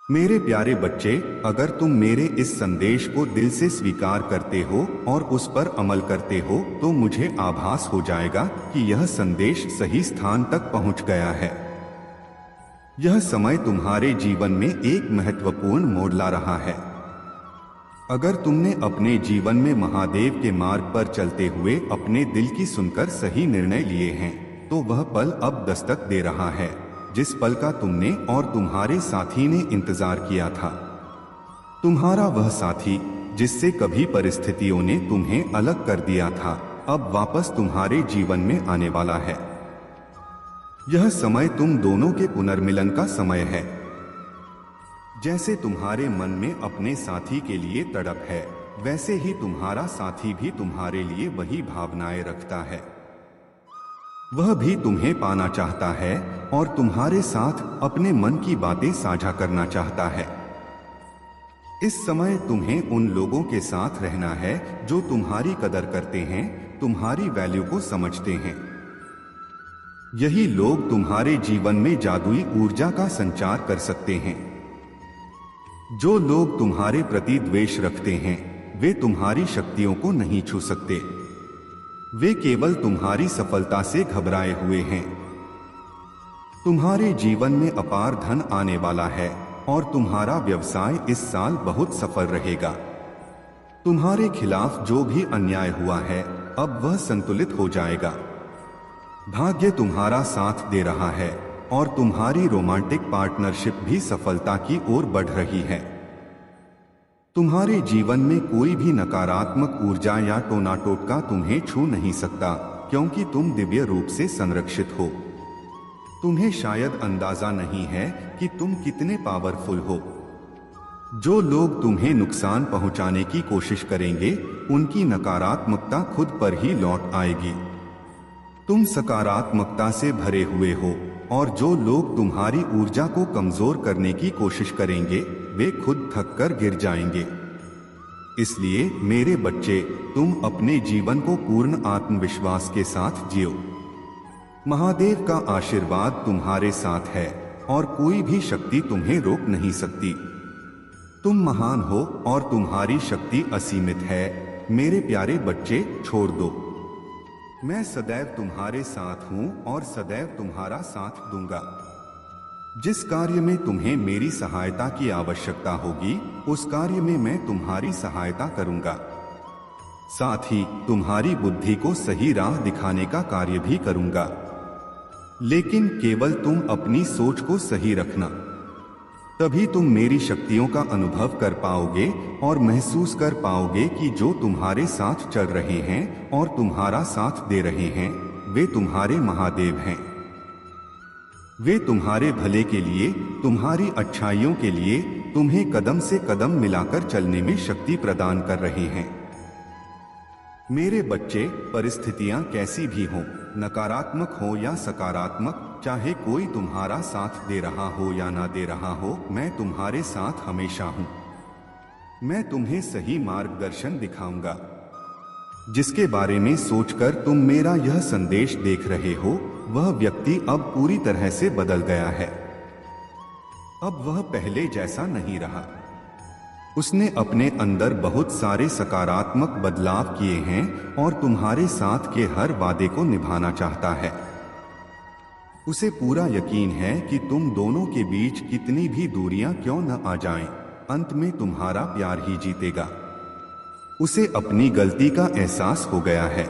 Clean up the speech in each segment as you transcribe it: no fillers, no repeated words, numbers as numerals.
मेरे प्यारे बच्चे, अगर तुम मेरे इस संदेश को दिल से स्वीकार करते हो और उस पर अमल करते हो तो मुझे आभास हो जाएगा कि यह संदेश सही स्थान तक पहुंच गया है। यह समय तुम्हारे जीवन में एक महत्वपूर्ण मोड़ ला रहा है। अगर तुमने अपने जीवन में महादेव के मार्ग पर चलते हुए अपने दिल की सुनकर सही निर्णय लिए हैं, तो वह पल अब दस्तक दे रहा है जिस पल का तुमने और तुम्हारे साथी ने इंतजार किया था। तुम्हारा वह साथी जिससे कभी परिस्थितियों ने तुम्हें अलग कर दिया था, अब वापस तुम्हारे जीवन में आने वाला है। यह समय तुम दोनों के पुनर्मिलन का समय है। जैसे तुम्हारे मन में अपने साथी के लिए तड़प है, वैसे ही तुम्हारा साथी भी तुम्हारे लिए वही भावनाएं रखता है। वह भी तुम्हें पाना चाहता है और तुम्हारे साथ अपने मन की बातें साझा करना चाहता है। इस समय तुम्हें उन लोगों के साथ रहना है जो तुम्हारी कदर करते हैं, तुम्हारी वैल्यू को समझते हैं। यही लोग तुम्हारे जीवन में जादुई ऊर्जा का संचार कर सकते हैं। जो लोग तुम्हारे प्रति द्वेष रखते हैं, वे तुम्हारी शक्तियों को नहीं छू सकते। वे केवल तुम्हारी सफलता से घबराए हुए हैं। तुम्हारे जीवन में अपार धन आने वाला है और तुम्हारा व्यवसाय इस साल बहुत सफल रहेगा। तुम्हारे खिलाफ जो भी अन्याय हुआ है, अब वह संतुलित हो जाएगा। भाग्य तुम्हारा साथ दे रहा है और तुम्हारी रोमांटिक पार्टनरशिप भी सफलता की ओर बढ़ रही है। तुम्हारे जीवन में कोई भी नकारात्मक ऊर्जा या टोना टोटका तुम्हें छू नहीं सकता, क्योंकि तुम दिव्य रूप से संरक्षित हो। तुम्हें शायद अंदाजा नहीं है कि तुम कितने पावरफुल हो। जो लोग तुम्हें नुकसान पहुंचाने की कोशिश करेंगे, उनकी नकारात्मकता खुद पर ही लौट आएगी। तुम सकारात्मकता से भरे हुए हो और जो लोग तुम्हारी ऊर्जा को कमजोर करने की कोशिश करेंगे, वे खुद थककर गिर जाएंगे। इसलिए मेरे बच्चे, तुम अपने जीवन को पूर्ण आत्मविश्वास के साथ जियो। महादेव का आशीर्वाद तुम्हारे साथ है और कोई भी शक्ति तुम्हें रोक नहीं सकती। तुम महान हो और तुम्हारी शक्ति असीमित है। मेरे प्यारे बच्चे, छोड़ दो। मैं सदैव तुम्हारे साथ हूं और सदैव तुम्हारा साथ दूंगा। जिस कार्य में तुम्हें मेरी सहायता की आवश्यकता होगी, उस कार्य में मैं तुम्हारी सहायता करूंगा। साथ ही तुम्हारी बुद्धि को सही राह दिखाने का कार्य भी करूंगा। लेकिन केवल तुम अपनी सोच को सही रखना, तभी तुम मेरी शक्तियों का अनुभव कर पाओगे और महसूस कर पाओगे कि जो तुम्हारे साथ चल रहे हैं और तुम्हारा साथ दे रहे हैं, वे तुम्हारे महादेव हैं। वे तुम्हारे भले के लिए, तुम्हारी अच्छाइयों के लिए तुम्हें कदम से कदम मिलाकर चलने में शक्ति प्रदान कर रहे हैं। मेरे बच्चे, परिस्थितियां कैसी भी हों, नकारात्मक हो या सकारात्मक, चाहे कोई तुम्हारा साथ दे रहा हो या ना दे रहा हो, मैं तुम्हारे साथ हमेशा हूं। मैं तुम्हें सही मार्गदर्शन दिखाऊंगा। जिसके बारे में सोचकर तुम मेरा यह संदेश देख रहे हो, वह व्यक्ति अब पूरी तरह से बदल गया है। अब वह पहले जैसा नहीं रहा। उसने अपने अंदर बहुत सारे सकारात्मक बदलाव किए हैं और तुम्हारे साथ के हर वादे को निभाना चाहता है। उसे पूरा यकीन है कि तुम दोनों के बीच कितनी भी दूरियां क्यों न आ जाएं, अंत में तुम्हारा प्यार ही जीतेगा। उसे अपनी गलती का एहसास हो गया है।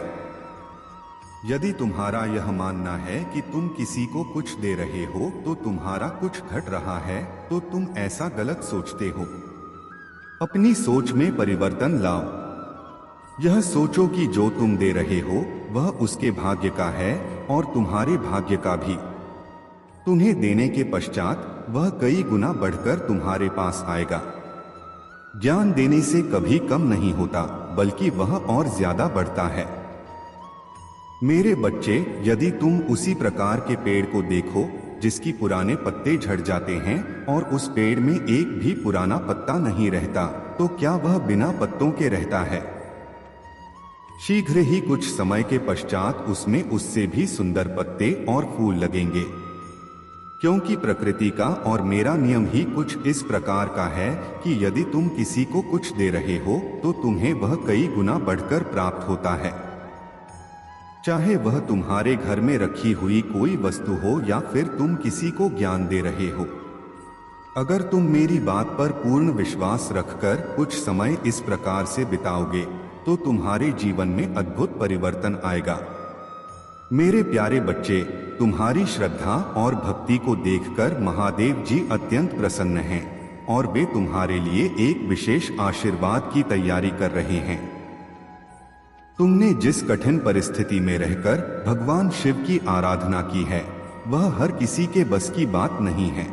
यदि तुम्हारा यह मानना है कि तुम किसी को कुछ दे रहे हो तो तुम्हारा कुछ घट रहा है, तो तुम ऐसा गलत सोचते हो। अपनी सोच में परिवर्तन लाओ। यह सोचो कि जो तुम दे रहे हो वह उसके भाग्य का है और तुम्हारे भाग्य का भी। तुम्हें देने के पश्चात वह कई गुना बढ़कर तुम्हारे पास आएगा। ज्ञान देने से कभी कम नहीं होता, बल्कि वह और ज्यादा बढ़ता है। मेरे बच्चे, यदि तुम उसी प्रकार के पेड़ को देखो जिसकी पुराने पत्ते झड़ जाते हैं और उस पेड़ में एक भी पुराना पत्ता नहीं रहता, तो क्या वह बिना पत्तों के रहता है? शीघ्र ही कुछ समय के पश्चात उसमें उससे भी सुंदर पत्ते और फूल लगेंगे। क्योंकि प्रकृति का और मेरा नियम ही कुछ इस प्रकार का है कि यदि तुम किसी को कुछ दे रहे हो तो तुम्हें वह कई गुना बढ़कर प्राप्त होता है, चाहे वह तुम्हारे घर में रखी हुई कोई वस्तु हो या फिर तुम किसी को ज्ञान दे रहे हो। अगर तुम मेरी बात पर पूर्ण विश्वास रखकर कुछ समय इस प्रकार से बिताओगे तो तुम्हारे जीवन में अद्भुत परिवर्तन आएगा। मेरे प्यारे बच्चे, तुम्हारी श्रद्धा और भक्ति को देखकर महादेव जी अत्यंत प्रसन्न हैं और वे तुम्हारे लिए एक विशेष आशीर्वाद की तैयारी कर रहे हैं। तुमने जिस कठिन परिस्थिति में रहकर भगवान शिव की आराधना की है वह हर किसी के बस की बात नहीं है।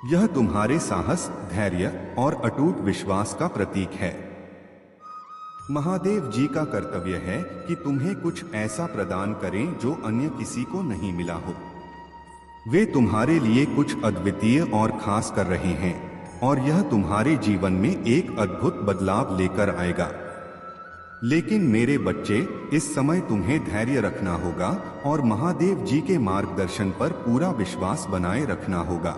यह तुम्हारे साहस, धैर्य और अटूट विश्वास का प्रतीक है। महादेव जी का कर्तव्य है कि तुम्हें कुछ ऐसा प्रदान करें जो अन्य किसी को नहीं मिला हो। वे तुम्हारे लिए कुछ अद्वितीय और खास कर रहे हैं और यह तुम्हारे जीवन में एक अद्भुत बदलाव लेकर आएगा। लेकिन मेरे बच्चे, इस समय तुम्हें धैर्य रखना होगा और महादेव जी के मार्गदर्शन पर पूरा विश्वास बनाए रखना होगा।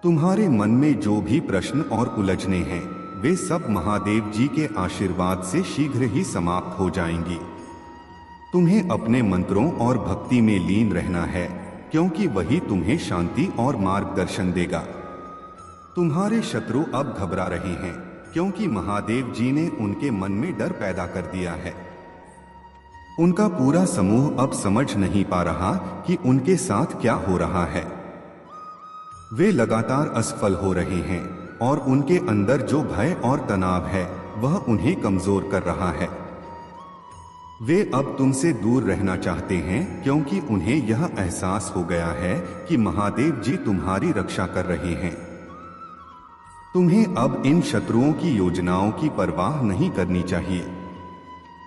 तुम्हारे मन में जो भी प्रश्न और उलझने हैं वे सब महादेव जी के आशीर्वाद से शीघ्र ही समाप्त हो जाएंगी। तुम्हें अपने मंत्रों और भक्ति में लीन रहना है क्योंकि वही तुम्हें शांति और मार्गदर्शन देगा। तुम्हारे शत्रु अब घबरा रहे हैं क्योंकि महादेव जी ने उनके मन में डर पैदा कर दिया है। उनका पूरा समूह अब समझ नहीं पा रहा कि उनके साथ क्या हो रहा है। वे लगातार असफल हो रहे हैं और उनके अंदर जो भय और तनाव है वह उन्हें कमजोर कर रहा है। वे अब तुमसे दूर रहना चाहते हैं क्योंकि उन्हें यह एहसास हो गया है कि महादेव जी तुम्हारी रक्षा कर रहे हैं। तुम्हें अब इन शत्रुओं की योजनाओं की परवाह नहीं करनी चाहिए।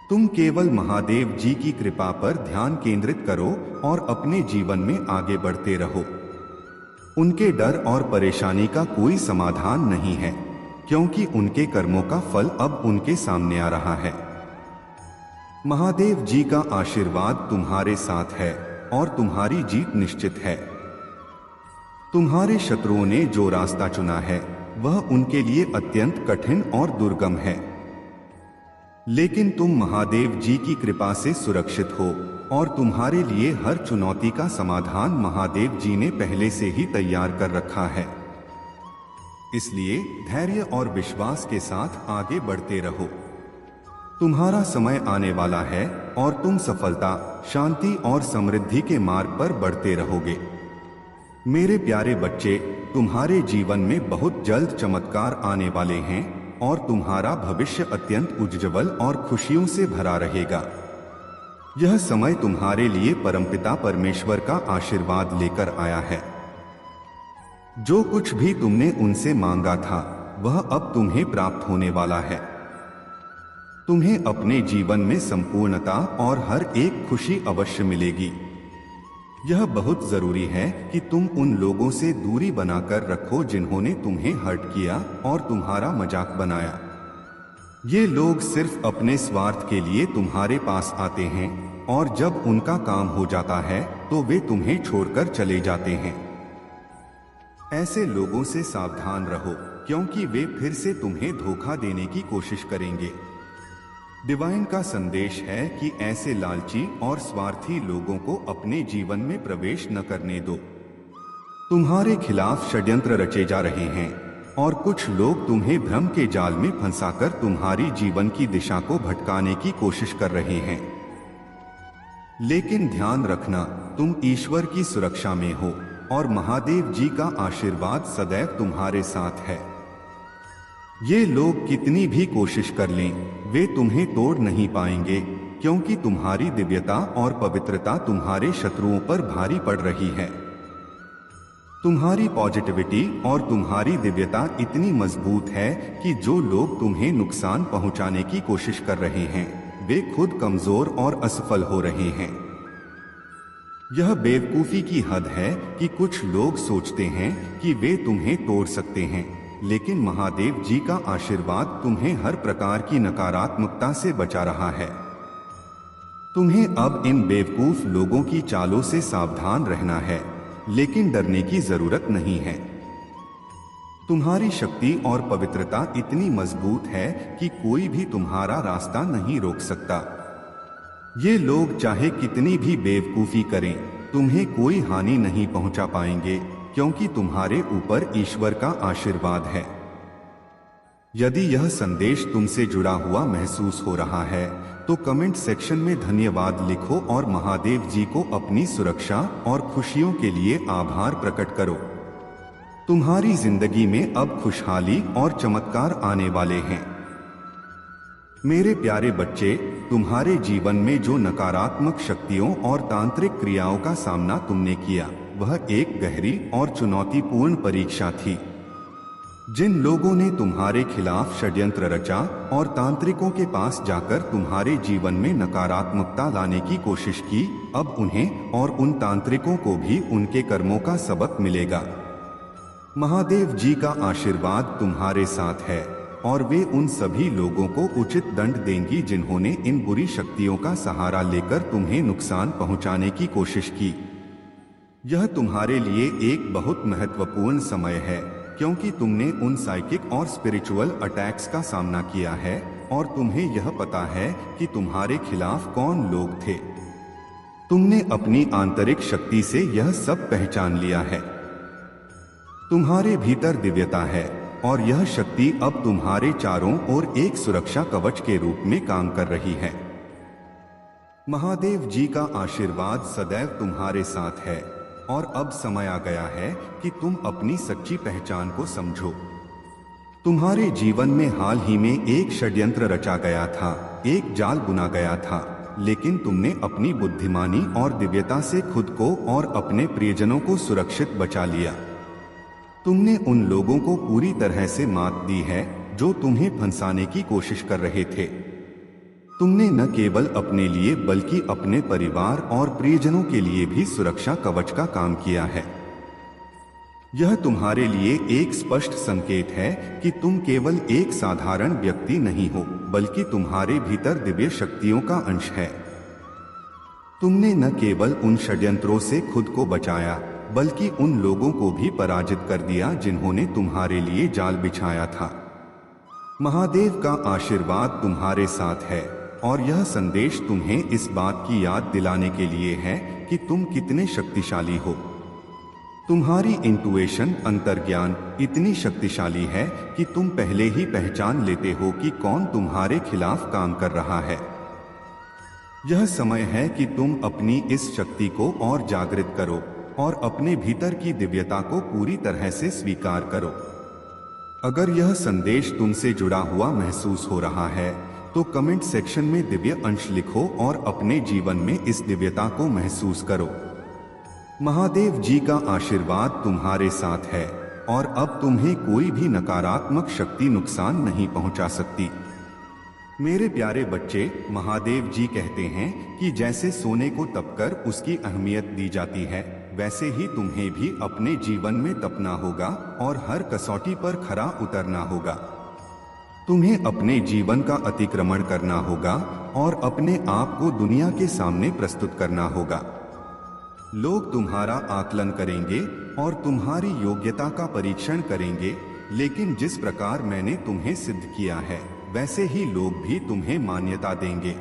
तुम केवल महादेव जी की कृपा पर ध्यान केंद्रित करो और अपने जीवन में आगे बढ़ते रहो। उनके डर और परेशानी का कोई समाधान नहीं है क्योंकि उनके कर्मों का फल अब उनके सामने आ रहा है। महादेव जी का आशीर्वाद तुम्हारे साथ है और तुम्हारी जीत निश्चित है। तुम्हारे शत्रुओं ने जो रास्ता चुना है वह उनके लिए अत्यंत कठिन और दुर्गम है, लेकिन तुम महादेव जी की कृपा से सुरक्षित हो और तुम्हारे लिए हर चुनौती का समाधान महादेव जी ने पहले से ही तैयार कर रखा है। इसलिए धैर्य और विश्वास के साथ आगे बढ़ते रहो। तुम्हारा समय आने वाला है और तुम सफलता, शांति और समृद्धि के मार्ग पर बढ़ते रहोगे। मेरे प्यारे बच्चे, तुम्हारे जीवन में बहुत जल्द चमत्कार आने वाले हैं और तुम्हारा भविष्य अत्यंत उज्ज्वल और खुशियों से भरा रहेगा। यह समय तुम्हारे लिए परमपिता परमेश्वर का आशीर्वाद लेकर आया है। जो कुछ भी तुमने उनसे मांगा था वह अब तुम्हें प्राप्त होने वाला है। तुम्हें अपने जीवन में संपूर्णता और हर एक खुशी अवश्य मिलेगी। यह बहुत जरूरी है कि तुम उन लोगों से दूरी बनाकर रखो जिन्होंने तुम्हें हर्ट किया और तुम्हारा मजाक बनाया। ये लोग सिर्फ अपने स्वार्थ के लिए तुम्हारे पास आते हैं और जब उनका काम हो जाता है तो वे तुम्हें छोड़कर चले जाते हैं। ऐसे लोगों से सावधान रहो क्योंकि वे फिर से तुम्हें धोखा देने की कोशिश करेंगे। डिवाइन का संदेश है कि ऐसे लालची और स्वार्थी लोगों को अपने जीवन में प्रवेश न करने दो। तुम्हारे खिलाफ षड्यंत्र रचे जा रहे हैं और कुछ लोग तुम्हें भ्रम के जाल में फंसाकर तुम्हारी जीवन की दिशा को भटकाने की कोशिश कर रहे हैं। लेकिन ध्यान रखना, तुम ईश्वर की सुरक्षा में हो और महादेव जी का आशीर्वाद सदैव तुम्हारे साथ है। ये लोग कितनी भी कोशिश कर लें, वे तुम्हें तोड़ नहीं पाएंगे क्योंकि तुम्हारी दिव्यता और पवित्रता तुम्हारे शत्रुओं पर भारी पड़ रही है। तुम्हारी पॉजिटिविटी और तुम्हारी दिव्यता इतनी मजबूत है कि जो लोग तुम्हें नुकसान पहुंचाने की कोशिश कर रहे हैं वे खुद कमजोर और असफल हो रहे हैं। यह बेवकूफी की हद है कि कुछ लोग सोचते हैं कि वे तुम्हें तोड़ सकते हैं, लेकिन महादेव जी का आशीर्वाद तुम्हें हर प्रकार की नकारात्मकता से बचा रहा है। तुम्हें अब इन बेवकूफ लोगों की चालों से सावधान रहना है। लेकिन डरने की जरूरत नहीं है। तुम्हारी शक्ति और पवित्रता इतनी मजबूत है कि कोई भी तुम्हारा रास्ता नहीं रोक सकता। ये लोग चाहे कितनी भी बेवकूफी करें, तुम्हें कोई हानि नहीं पहुंचा पाएंगे, क्योंकि तुम्हारे ऊपर ईश्वर का आशीर्वाद है। यदि यह संदेश तुमसे जुड़ा हुआ महसूस हो रहा है तो कमेंट सेक्शन में धन्यवाद लिखो और महादेव जी को अपनी सुरक्षा और खुशियों के लिए आभार प्रकट करो। तुम्हारी जिंदगी में अब खुशहाली और चमत्कार आने वाले हैं। मेरे प्यारे बच्चे, तुम्हारे जीवन में जो नकारात्मक शक्तियों और तांत्रिक क्रियाओं का सामना तुमने किया, वह एक गहरी और चुनौतीपूर्ण परीक्षा थी। जिन लोगों ने तुम्हारे खिलाफ षड्यंत्र रचा और तांत्रिकों के पास जाकर तुम्हारे जीवन में नकारात्मकता लाने की कोशिश की, अब उन्हें और उन तांत्रिकों को भी उनके कर्मों का सबक मिलेगा। महादेव जी का आशीर्वाद तुम्हारे साथ है और वे उन सभी लोगों को उचित दंड देंगी जिन्होंने इन बुरी शक्तियों का सहारा लेकर तुम्हें नुकसान पहुंचाने की कोशिश की। यह तुम्हारे लिए एक बहुत महत्वपूर्ण समय है, क्योंकि तुमने उन साइकिक और स्पिरिचुअल अटैक्स का सामना किया है और तुम्हें यह पता है कि तुम्हारे खिलाफ कौन लोग थे। तुमने अपनी आंतरिक शक्ति से यह सब पहचान लिया है। तुम्हारे भीतर दिव्यता है और यह शक्ति अब तुम्हारे चारों ओर एक सुरक्षा कवच के रूप में काम कर रही है। महादेव जी का आशीर्वाद सदैव तुम्हारे साथ है और अब समय आ गया है कि तुम अपनी सच्ची पहचान को समझो। तुम्हारे जीवन में हाल ही में एक षड्यंत्र रचा गया था, एक जाल बुना गया था, लेकिन तुमने अपनी बुद्धिमानी और दिव्यता से खुद को और अपने प्रियजनों को सुरक्षित बचा लिया। तुमने उन लोगों को पूरी तरह से मात दी है जो तुम्हें फंसाने की कोशिश कर रहे थे। तुमने न केवल अपने लिए बल्कि अपने परिवार और प्रियजनों के लिए भी सुरक्षा कवच का काम किया है। यह तुम्हारे लिए एक स्पष्ट संकेत है कि तुम केवल एक साधारण व्यक्ति नहीं हो, बल्कि तुम्हारे भीतर दिव्य शक्तियों का अंश है। तुमने न केवल उन षड्यंत्रों से खुद को बचाया, बल्कि उन लोगों को भी पराजित कर दिया जिन्होंने तुम्हारे लिए जाल बिछाया था। महादेव का आशीर्वाद तुम्हारे साथ है और यह संदेश तुम्हें इस बात की याद दिलाने के लिए है कि तुम कितने शक्तिशाली हो। तुम्हारी इंटुइशन, अंतर्ज्ञान इतनी शक्तिशाली है कि तुम पहले ही पहचान लेते हो कि कौन तुम्हारे खिलाफ काम कर रहा है। यह समय है कि तुम अपनी इस शक्ति को और जागृत करो और अपने भीतर की दिव्यता को पूरी तरह से स्वीकार करो। अगर यह संदेश तुमसे जुड़ा हुआ महसूस हो रहा है तो कमेंट सेक्शन में दिव्य अंश लिखो और अपने जीवन में इस दिव्यता को महसूस करो। महादेव जी का आशीर्वाद तुम्हारे साथ है और अब तुम्हें कोई भी नकारात्मक शक्ति नुकसान नहीं पहुंचा सकती। मेरे प्यारे बच्चे, महादेव जी कहते हैं कि जैसे सोने को तपकर उसकी अहमियत दी जाती है, वैसे ही तुम्हें भी अपने जीवन में तपना होगा और हर कसौटी पर खरा उतरना होगा। तुम्हें अपने जीवन का अतिक्रमण करना होगा और अपने आप को दुनिया के सामने प्रस्तुत करना होगा। लोग तुम्हारा आकलन करेंगे और तुम्हारी योग्यता का परीक्षण करेंगे, लेकिन जिस प्रकार मैंने तुम्हें सिद्ध किया है, वैसे ही लोग भी तुम्हें मान्यता देंगे।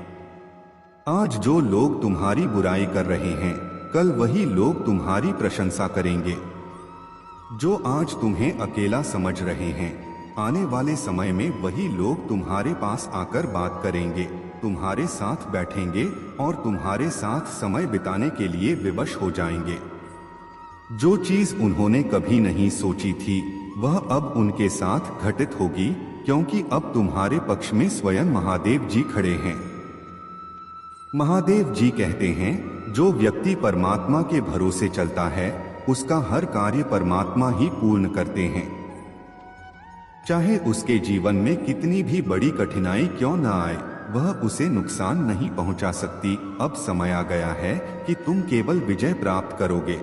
आज जो लोग तुम्हारी बुराई कर रहे हैं, कल वही लोग तुम्हारी प्रशंसा करेंगे। जो आज तुम्हें अकेला समझ रहे हैं, आने वाले समय में वही लोग तुम्हारे पास आकर बात करेंगे, तुम्हारे साथ बैठेंगे और तुम्हारे साथ समय बिताने के लिए विवश हो जाएंगे। जो चीज उन्होंने कभी नहीं सोची थी, वह अब उनके साथ घटित होगी, क्योंकि अब तुम्हारे पक्ष में स्वयं महादेव जी खड़े हैं। महादेव जी कहते हैं, जो व्यक्ति परमात्मा के भरोसे चलता है, उसका हर कार्य परमात्मा ही पूर्ण करते हैं। चाहे उसके जीवन में कितनी भी बड़ी कठिनाई क्यों न आए, वह उसे नुकसान नहीं पहुंचा सकती। अब समय आ गया है कि तुम केवल विजय प्राप्त करोगे।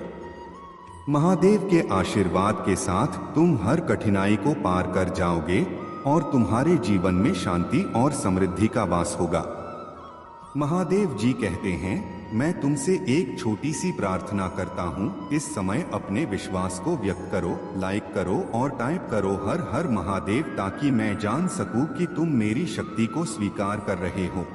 महादेव के आशीर्वाद के साथ तुम हर कठिनाई को पार कर जाओगे और तुम्हारे जीवन में शांति और समृद्धि का वास होगा। महादेव जी कहते हैं, मैं तुमसे एक छोटी सी प्रार्थना करता हूँ। इस समय अपने विश्वास को व्यक्त करो, लाइक करो और टाइप करो हर हर महादेव, ताकि मैं जान सकूं कि तुम मेरी शक्ति को स्वीकार कर रहे हो।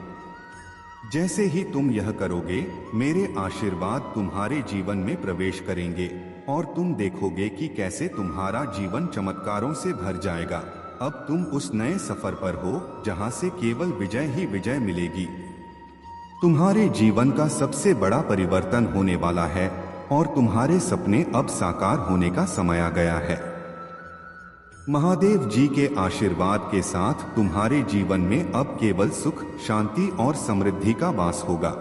जैसे ही तुम यह करोगे, मेरे आशीर्वाद तुम्हारे जीवन में प्रवेश करेंगे और तुम देखोगे कि कैसे तुम्हारा जीवन चमत्कारों से भर जाएगा। अब तुम उस नए सफर पर हो जहां से केवल विजय ही विजय मिलेगी। तुम्हारे जीवन का सबसे बड़ा परिवर्तन होने वाला है और तुम्हारे सपने अब साकार होने का समय आ गया है। महादेव जी के आशीर्वाद के साथ तुम्हारे जीवन में अब केवल सुख, शांति और समृद्धि का वास होगा।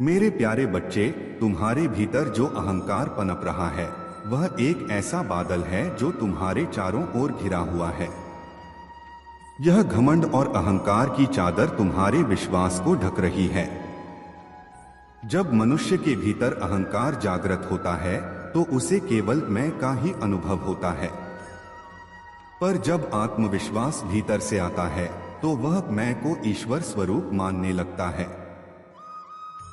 मेरे प्यारे बच्चे, तुम्हारे भीतर जो अहंकार पनप रहा है वह एक ऐसा बादल है जो तुम्हारे चारों ओर घिरा हुआ है। यह घमंड और अहंकार की चादर तुम्हारे विश्वास को ढक रही है। जब मनुष्य के भीतर अहंकार जागृत होता है तो उसे केवल मैं का ही अनुभव होता है, पर जब आत्मविश्वास भीतर से आता है तो वह मैं को ईश्वर स्वरूप मानने लगता है।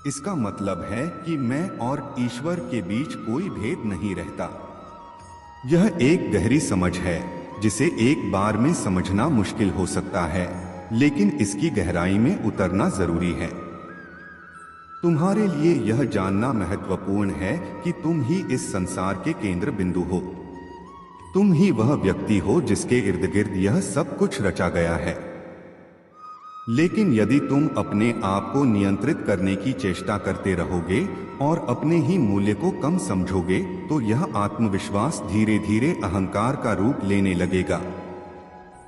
इसका मतलब है कि मैं और ईश्वर के बीच कोई भेद नहीं रहता। यह एक गहरी समझ है जिसे एक बार में समझना मुश्किल हो सकता है, लेकिन इसकी गहराई में उतरना जरूरी है। तुम्हारे लिए यह जानना महत्वपूर्ण है कि तुम ही इस संसार के केंद्र बिंदु हो। तुम ही वह व्यक्ति हो जिसके इर्द गिर्द यह सब कुछ रचा गया है। लेकिन यदि तुम अपने आप को नियंत्रित करने की चेष्टा करते रहोगे और अपने ही मूल्य को कम समझोगे तो यह आत्मविश्वास धीरे धीरे अहंकार का रूप लेने लगेगा।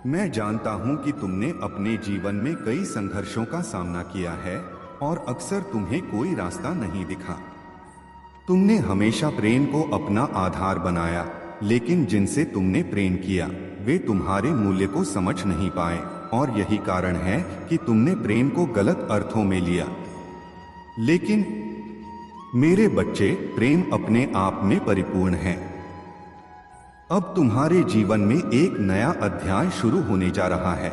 मैं जानता हूं कि तुमने अपने जीवन में कई संघर्षों का सामना किया है और अक्सर तुम्हें कोई रास्ता नहीं दिखा। तुमने हमेशा प्रेम को अपना आधार बनाया, लेकिन जिनसे तुमने प्रेम किया वे तुम्हारे मूल्य को समझ नहीं पाए और यही कारण है कि तुमने प्रेम को गलत अर्थों में लिया। लेकिन मेरे बच्चे, प्रेम अपने आप में परिपूर्ण है। अब तुम्हारे जीवन में एक नया अध्याय शुरू होने जा रहा है।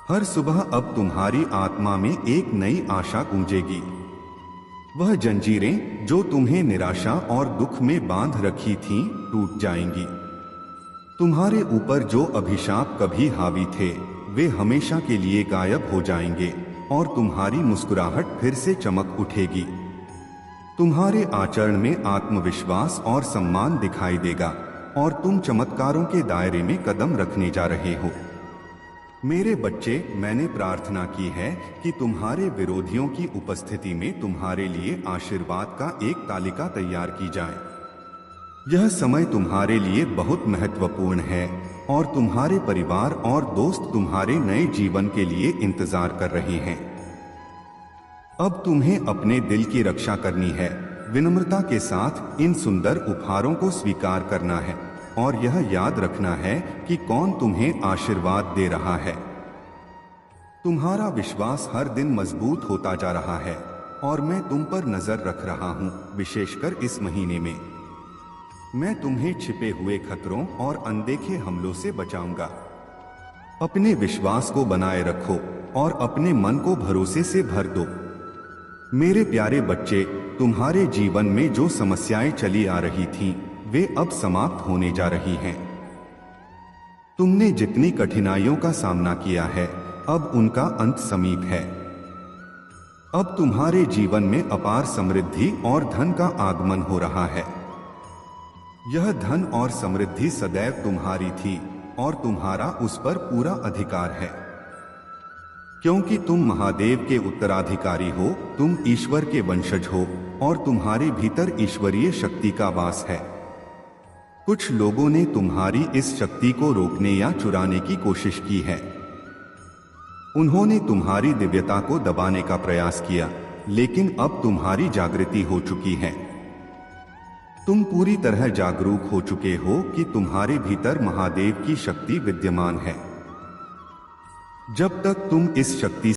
हर सुबह अब तुम्हारी आत्मा में एक नई आशा गूंजेगी। वह जंजीरें जो तुम्हें निराशा और दुख में बांध रखी थीं, टूट जाएंगी। तुम्हारे ऊपर जो अभिशाप कभी हावी थे वे हमेशा के लिए गायब हो जाएंगे और तुम्हारी मुस्कुराहट फिर से चमक उठेगी। तुम्हारे आचरण में आत्मविश्वास और सम्मान दिखाई देगा और तुम चमत्कारों के दायरे में कदम रखने जा रहे हो। मेरे बच्चे, मैंने प्रार्थना की है कि तुम्हारे विरोधियों की उपस्थिति में तुम्हारे लिए आशीर्वाद का एक तालिका तैयार की जाए। यह समय तुम्हारे लिए बहुत महत्वपूर्ण है और तुम्हारे परिवार और दोस्त तुम्हारे नए जीवन के लिए इंतजार कर रहे हैं। अब तुम्हें अपने दिल की रक्षा करनी है, विनम्रता के साथ इन सुंदर उपहारों को स्वीकार करना है और यह याद रखना है कि कौन तुम्हें आशीर्वाद दे रहा है। तुम्हारा विश्वास हर दिन मजबूत होता जा रहा है और मैं तुम पर नजर रख रहा हूं, विशेषकर इस महीने में। मैं तुम्हें छिपे हुए खतरों और अनदेखे हमलों से बचाऊंगा। अपने विश्वास को बनाए रखो और अपने मन को भरोसे से भर दो। मेरे प्यारे बच्चे, तुम्हारे जीवन में जो समस्याएं चली आ रही थीं, वे अब समाप्त होने जा रही हैं। तुमने जितनी कठिनाइयों का सामना किया है, अब उनका अंत समीप है। अब तुम्हारे जीवन में अपार समृद्धि और धन का आगमन हो रहा है। यह धन और समृद्धि सदैव तुम्हारी थी और तुम्हारा उस पर पूरा अधिकार है, क्योंकि तुम महादेव के उत्तराधिकारी हो, तुम ईश्वर के वंशज हो और तुम्हारे भीतर ईश्वरीय शक्ति का वास है। कुछ लोगों ने तुम्हारी इस शक्ति को रोकने या चुराने की कोशिश की है। उन्होंने तुम्हारी दिव्यता को दबाने का प्रयास किया, लेकिन अब तुम्हारी जागृति हो चुकी है। तुम पूरी तरह जागरूक हो चुके हो कि तुम्हारे भीतर महादेव की शक्ति विद्यमान है। जब तक तुम इस शक्ति